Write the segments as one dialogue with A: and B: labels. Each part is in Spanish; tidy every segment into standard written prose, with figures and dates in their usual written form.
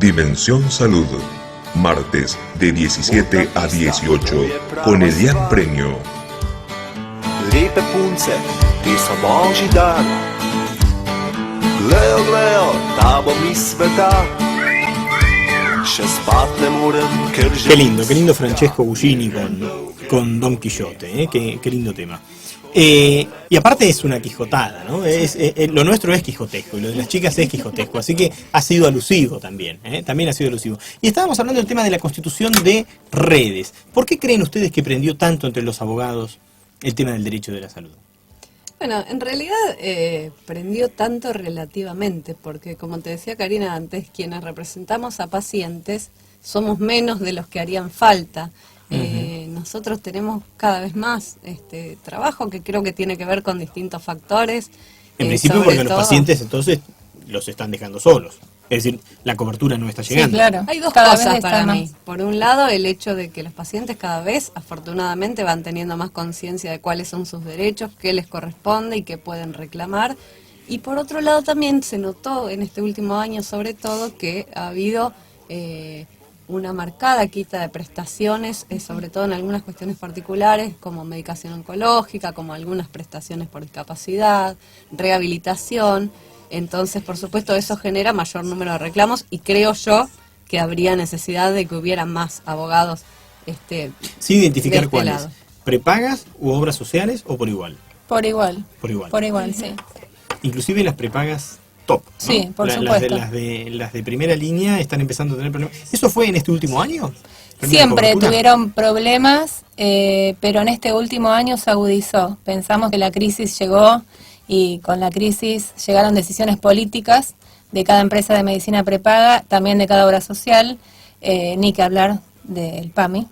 A: Dimensión Salud, martes de 17 a 18, con Elian Premio.
B: Liebe punce, ti sa boží dar. Gleo, gleo, tabo mi sveta.
C: Qué lindo Francesco Guccini con Don Quijote, qué lindo tema. Y aparte es una quijotada, ¿no? Lo nuestro es quijotesco y lo de las chicas es quijotesco, así que ha sido alusivo también, también ha sido alusivo. Y estábamos hablando del tema de la constitución de redes. ¿Por qué creen ustedes que prendió tanto entre los abogados el tema del derecho de la salud?
D: Bueno, en realidad prendió tanto relativamente, porque como te decía Karina antes, quienes representamos a pacientes somos menos de los que harían falta. Nosotros tenemos cada vez más trabajo que creo que tiene que ver con distintos factores.
C: En principio porque los pacientes entonces los están dejando solos. Es decir, la cobertura no está llegando.
D: Sí, claro. Hay dos cosas para mí. Por un lado, el hecho de que los pacientes cada vez, afortunadamente, van teniendo más conciencia de cuáles son sus derechos, qué les corresponde y qué pueden reclamar. Y por otro lado, también se notó en este último año, sobre todo, que ha habido una marcada quita de prestaciones, sobre todo en algunas cuestiones particulares, como medicación oncológica, como algunas prestaciones por discapacidad, rehabilitación. Entonces, por supuesto, eso genera mayor número de reclamos y creo yo que habría necesidad de que hubiera más abogados.
C: Sí, identificar cuáles. ¿Prepagas u obras sociales o por igual?
E: Por igual.
C: Por igual.
E: Por igual, sí.
C: Inclusive las prepagas top, ¿no?
E: Sí, por supuesto.
C: Las de primera línea están empezando a tener problemas. ¿Eso fue en este último año?
E: Siempre tuvieron problemas, pero en este último año se agudizó. Pensamos que la crisis llegó y con la crisis llegaron decisiones políticas de cada empresa de medicina prepaga, también de cada obra social, ni que hablar del PAMI.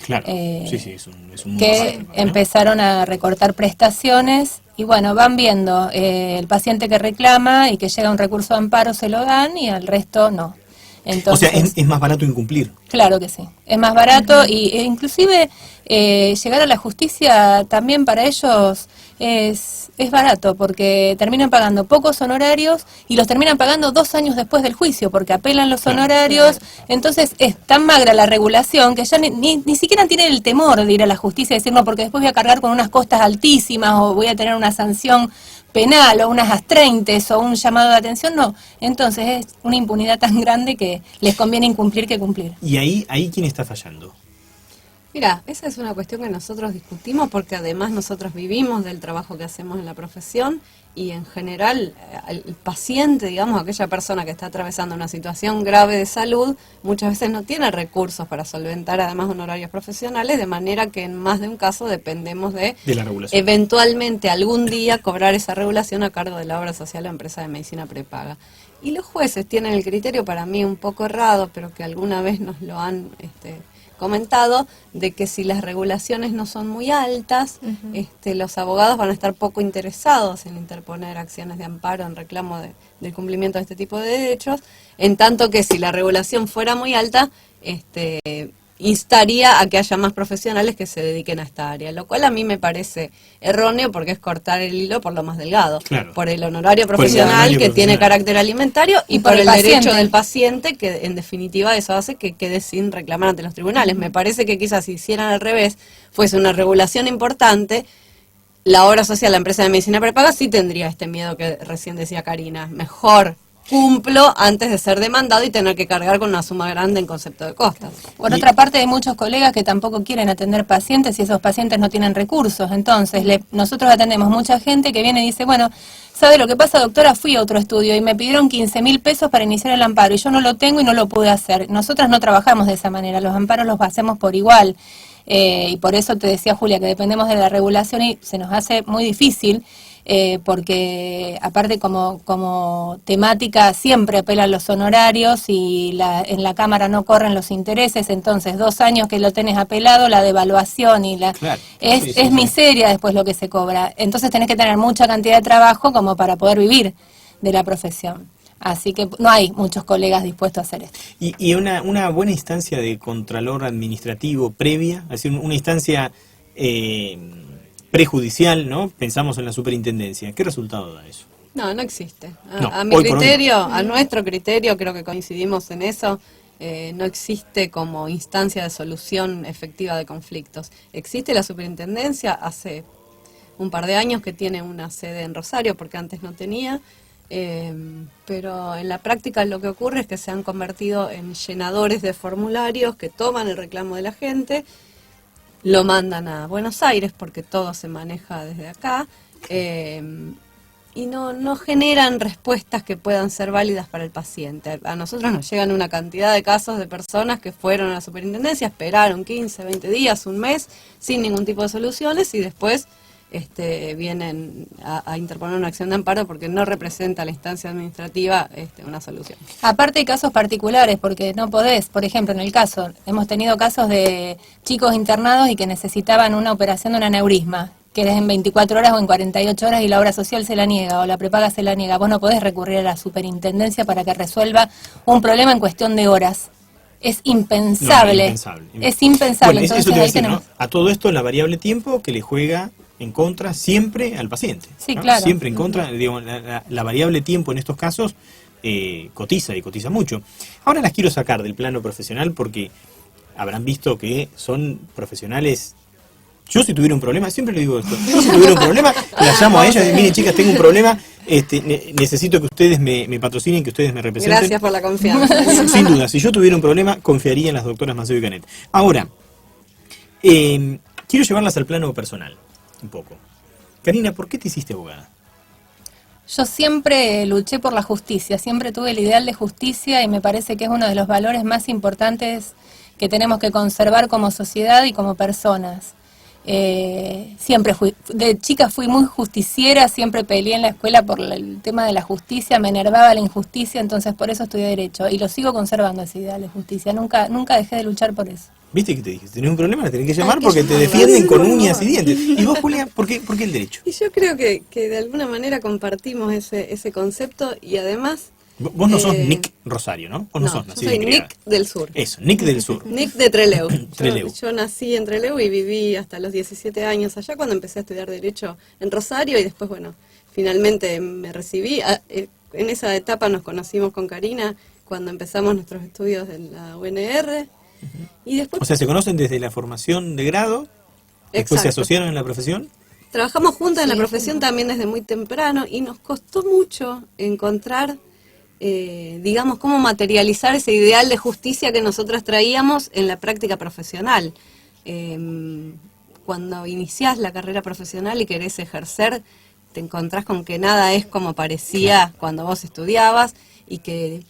C: Claro, sí, es un
E: que empezaron a recortar prestaciones y bueno, van viendo el paciente que reclama y que llega un recurso de amparo se lo dan y al resto no. Entonces,
C: o sea, es más barato incumplir.
E: Claro que sí, es más barato e inclusive llegar a la justicia también para ellos es barato porque terminan pagando pocos honorarios y los terminan pagando 2 años después del juicio porque apelan los honorarios. Entonces es tan magra la regulación que ya ni siquiera tienen el temor de ir a la justicia y decir no, porque después voy a cargar con unas costas altísimas o voy a tener una sanción penal o unas astreintes o un llamado de atención, no. Entonces es una impunidad tan grande que les conviene incumplir que cumplir.
C: ¿Y ahí quién está fallando?
D: Mira, esa es una cuestión que nosotros discutimos porque además nosotros vivimos del trabajo que hacemos en la profesión y en general el paciente, digamos, aquella persona que está atravesando una situación grave de salud, muchas veces no tiene recursos para solventar además honorarios profesionales, de manera que en más de un caso dependemos de
C: la regulación.
D: Eventualmente algún día cobrar esa regulación a cargo de la obra social o empresa de medicina prepaga. Y los jueces tienen el criterio para mí un poco errado, pero que alguna vez nos lo han comentado, de que si las regulaciones no son muy altas, los abogados van a estar poco interesados en interponer acciones de amparo en reclamo del cumplimiento de este tipo de derechos, en tanto que si la regulación fuera muy alta, instaría a que haya más profesionales que se dediquen a esta área, lo cual a mí me parece erróneo porque es cortar el hilo por lo más delgado,
C: claro,
D: por el honorario profesional que tiene carácter alimentario y por el derecho del paciente, que en definitiva eso hace que quede sin reclamar ante los tribunales. Me parece que quizás si hicieran al revés, fuese una regulación importante, la obra social, la empresa de medicina prepaga sí tendría este miedo que recién decía Karina, mejor cumplo antes de ser demandado y tener que cargar con una suma grande en concepto de costas.
E: Por otra parte, hay muchos colegas que tampoco quieren atender pacientes y esos pacientes no tienen recursos. Entonces, nosotros atendemos mucha gente que viene y dice, bueno, ¿sabe lo que pasa, doctora? Fui a otro estudio y me pidieron 15.000 pesos para iniciar el amparo y yo no lo tengo y no lo pude hacer. Nosotras no trabajamos de esa manera, los amparos los hacemos por igual. Y por eso te decía, Julia, que dependemos de la regulación y se nos hace muy difícil. Porque aparte como temática siempre apelan los honorarios y en la Cámara no corren los intereses, entonces 2 años que lo tenés apelado, la devaluación y
C: claro,
E: es miseria después lo que se cobra. Entonces tenés que tener mucha cantidad de trabajo como para poder vivir de la profesión. Así que no hay muchos colegas dispuestos a hacer esto.
C: Y una buena instancia de contralor administrativo previa, es decir, una instancia prejudicial, ¿no? Pensamos en la superintendencia. ¿Qué resultado da eso?
D: No, no existe.
C: No,
D: A mi
C: hoy por hoy
D: criterio, a nuestro criterio, creo que coincidimos en eso, no existe como instancia de solución efectiva de conflictos. Existe la superintendencia, hace un par de años que tiene una sede en Rosario, porque antes no tenía, pero en la práctica lo que ocurre es que se han convertido en llenadores de formularios que toman el reclamo de la gente, lo mandan a Buenos Aires porque todo se maneja desde acá, y no generan respuestas que puedan ser válidas para el paciente. A nosotros nos llegan una cantidad de casos de personas que fueron a la superintendencia, esperaron 15, 20 días, un mes, sin ningún tipo de soluciones, y después vienen a interponer una acción de amparo porque no representa a la instancia administrativa una solución.
E: Aparte hay casos particulares, porque no podés, por ejemplo, en el caso, hemos tenido casos de chicos internados y que necesitaban una operación de un aneurisma, que es en 24 horas o en 48 horas y la obra social se la niega o la prepaga se la niega. Vos no podés recurrir a la superintendencia para que resuelva un problema en cuestión de horas. Es impensable.
C: No,
E: es impensable.
C: Bueno,
E: entonces
C: eso te iba a
E: ahí
C: decir,
E: tenemos...
C: ¿no? A todo esto la variable tiempo que le juega en contra siempre al paciente.
E: Sí,
C: ¿no?
E: claro.
C: Siempre en contra, digo, la variable tiempo en estos casos cotiza y cotiza mucho. Ahora las quiero sacar del plano profesional porque habrán visto que son profesionales. Yo si tuviera un problema, siempre le digo esto, yo si tuviera un problema, la llamo a ellas y miren chicas, tengo un problema, necesito que ustedes me patrocinen, que ustedes me representen.
D: Gracias por la confianza.
C: Sin duda, si yo tuviera un problema, confiaría en las doctoras Maceo y Canet. Ahora, quiero llevarlas al plano personal, un poco. Karina, ¿por qué te hiciste abogada?
E: Yo siempre luché por la justicia, siempre tuve el ideal de justicia y me parece que es uno de los valores más importantes que tenemos que conservar como sociedad y como personas. Siempre fui, de chica fui muy justiciera, siempre peleé en la escuela por el tema de la justicia, me enervaba la injusticia, entonces por eso estudié Derecho y lo sigo conservando ese ideal de justicia, nunca dejé de luchar por eso.
C: ¿Viste que te dije? Si tenés un problema, la tenés que llamar porque te defienden con uñas y dientes. ¿Y vos, Julia, por qué el derecho?
D: Y yo creo que de alguna manera compartimos ese concepto y además...
C: Vos no sos Nick Rosario, ¿no? Vos no sos
D: yo
C: nacida
D: soy
C: y criada.
D: Nick del Sur.
C: Eso, Nick del Sur.
D: Nick de Trelew.
C: Trelew.
D: Yo nací en Trelew y viví hasta los 17 años allá cuando empecé a estudiar Derecho en Rosario y después, bueno, finalmente me recibí. En esa etapa nos conocimos con Karina cuando empezamos nuestros estudios en la UNR. Y después...
C: O sea, ¿se conocen desde la formación de grado? ¿Después se
D: Exacto.
C: asociaron en la profesión?
D: Trabajamos juntas en la profesión también desde muy temprano y nos costó mucho encontrar, digamos, cómo materializar ese ideal de justicia que nosotras traíamos en la práctica profesional. Cuando iniciás la carrera profesional y querés ejercer, te encontrás con que nada es como parecía cuando vos estudiabas y que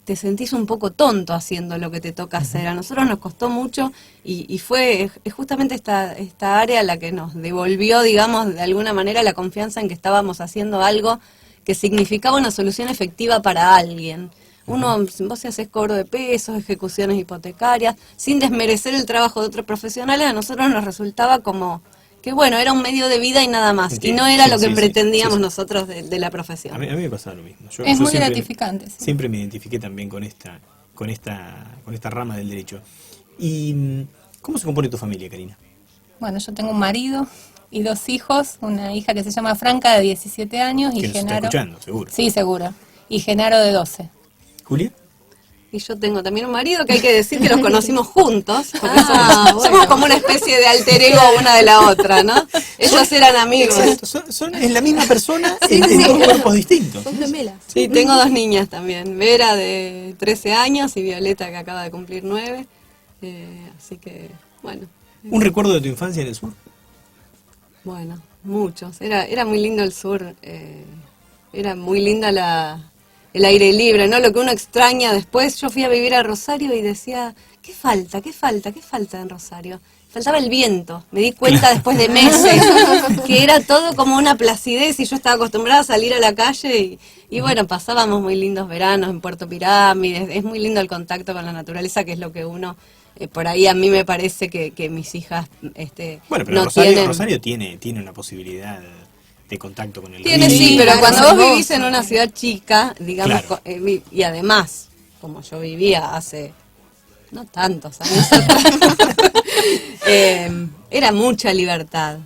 D: te sentís un poco tonto haciendo lo que te toca hacer. A nosotros nos costó mucho y fue justamente esta área la que nos devolvió, digamos, de alguna manera la confianza en que estábamos haciendo algo que significaba una solución efectiva para alguien. Vos si haces cobro de pesos, ejecuciones hipotecarias, sin desmerecer el trabajo de otros profesionales, a nosotros nos resultaba como que bueno, era un medio de vida y nada más, y no era lo que pretendíamos nosotros de la profesión.
C: A mí me pasaba lo mismo.
E: Es muy
C: siempre,
E: gratificante. Sí.
C: Siempre me identifiqué también con esta rama del derecho. ¿Y cómo se compone tu familia, Karina?
E: Bueno, yo tengo un marido y 2 hijos, una hija que se llama Franca de 17 años y
C: Que nos está
E: Genaro.
C: escuchando, seguro.
E: Sí, seguro. Y Genaro de 12.
C: ¿Julia?
D: Y yo tengo también un marido que hay que decir que los conocimos juntos, porque somos como una especie de alter ego una de la otra, ¿no? Ellos eran amigos.
C: Son es la misma persona en 2 cuerpos distintos.
D: Son gemelas. Sí, tengo 2 niñas también, Vera de 13 años y Violeta que acaba de cumplir 9, así que, bueno.
C: ¿Un recuerdo de tu infancia en el sur?
D: Bueno, muchos. Era muy lindo el sur, era muy linda el aire libre, ¿no? Lo que uno extraña después. Yo fui a vivir a Rosario y decía, ¿qué falta en Rosario? Faltaba el viento. Me di cuenta después de meses que era todo como una placidez y yo estaba acostumbrada a salir a la calle y bueno, pasábamos muy lindos veranos en Puerto Pirámides. Es muy lindo el contacto con la naturaleza, que es lo que uno... por ahí a mí me parece que mis hijas
C: bueno, pero
D: no
C: Rosario tiene una posibilidad de contacto con el
D: Tiene,
C: río.
D: sí, pero
E: claro,
D: cuando
E: sí,
D: vos vivís en una ciudad chica, digamos,
C: Claro.
D: y además, como yo vivía hace no tantos años atrás, era mucha libertad.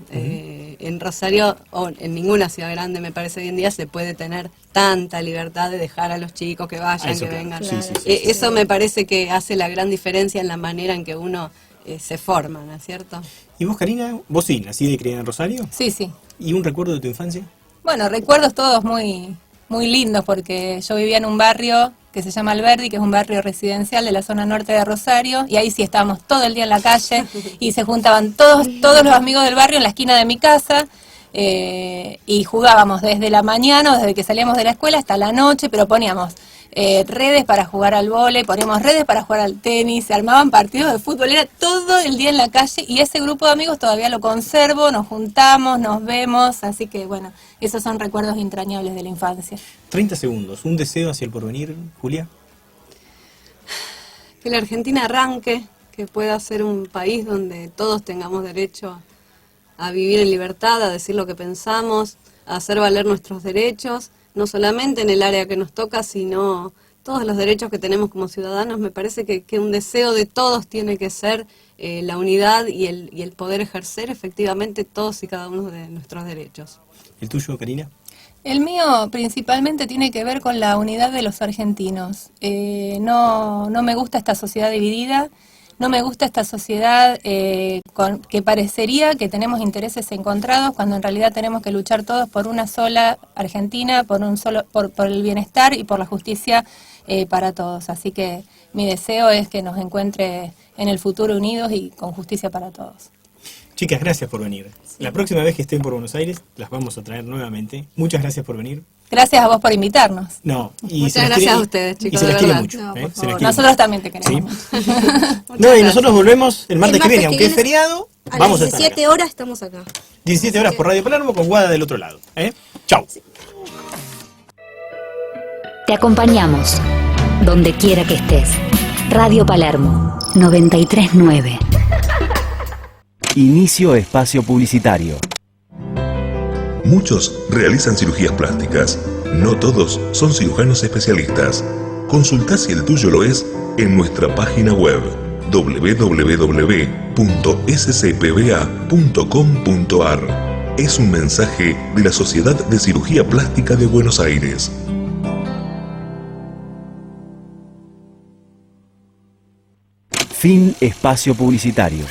D: en Rosario o en ninguna ciudad grande, me parece, hoy en día se puede tener tanta libertad de dejar a los chicos que vayan,
C: Eso,
D: que
C: claro.
D: vengan.
C: Sí, sí, sí, sí.
D: Eso me parece que hace la gran diferencia en la manera en que uno se forma, ¿no es cierto?
C: ¿Y vos, Karina? ¿Vos sí, nacida y criada en Rosario?
E: Sí, sí.
C: ¿Y un recuerdo de tu infancia?
E: Bueno, recuerdos todos muy, muy lindos porque yo vivía en un barrio que se llama Alberdi, que es un barrio residencial de la zona norte de Rosario, y ahí sí estábamos todo el día en la calle y se juntaban todos los amigos del barrio en la esquina de mi casa, y jugábamos desde la mañana, desde que salíamos de la escuela hasta la noche, pero poníamos redes para jugar al vóley, poníamos redes para jugar al tenis, se armaban partidos de fútbol, era todo el día en la calle, y ese grupo de amigos todavía lo conservo, nos juntamos, nos vemos, así que bueno, esos son recuerdos entrañables de la infancia.
C: 30 segundos. ¿Un deseo hacia el porvenir, Julia?
D: Que la Argentina arranque, que pueda ser un país donde todos tengamos derecho a vivir en libertad, a decir lo que pensamos, a hacer valer nuestros derechos, no solamente en el área que nos toca, sino todos los derechos que tenemos como ciudadanos. Me parece que un deseo de todos tiene que ser la unidad y el poder ejercer efectivamente todos y cada uno de nuestros derechos.
C: ¿El tuyo, Karina?
E: El mío principalmente tiene que ver con la unidad de los argentinos. No me gusta esta sociedad dividida, no me gusta esta sociedad que parecería que tenemos intereses encontrados cuando en realidad tenemos que luchar todos por una sola Argentina, por el bienestar y por la justicia para todos. Así que mi deseo es que nos encuentre en el futuro unidos y con justicia para todos.
C: Chicas, gracias por venir. La próxima vez que estén por Buenos Aires, las vamos a traer nuevamente. Muchas gracias por venir.
E: Gracias a vos por invitarnos.
C: No, y
D: Muchas
C: se las
D: gracias
C: quiere-
D: a ustedes, chicos,
C: Y se las
D: de
C: quiere
D: verdad.
C: mucho.
D: No, por
C: Se las
D: favor.
C: quiere
E: Nosotros también te
C: Sí.
E: queremos.
C: No, y nosotros volvemos el martes
F: El
C: que viene,
F: martes
C: aunque
F: que
C: es
F: viene,
C: feriado,
F: A
C: vamos a
F: las
C: estar
F: 17
C: acá.
F: horas estamos acá.
C: 17 horas por Radio Palermo con Guada del otro lado. Chau.
G: Te acompañamos donde quiera que estés. Radio Palermo 939.
H: Inicio espacio publicitario.
A: Muchos realizan cirugías plásticas. No todos son cirujanos especialistas. Consulta si el tuyo lo es en nuestra página web www.scpba.com.ar. Es un mensaje de la Sociedad de Cirugía Plástica de Buenos Aires.
H: Fin espacio publicitario.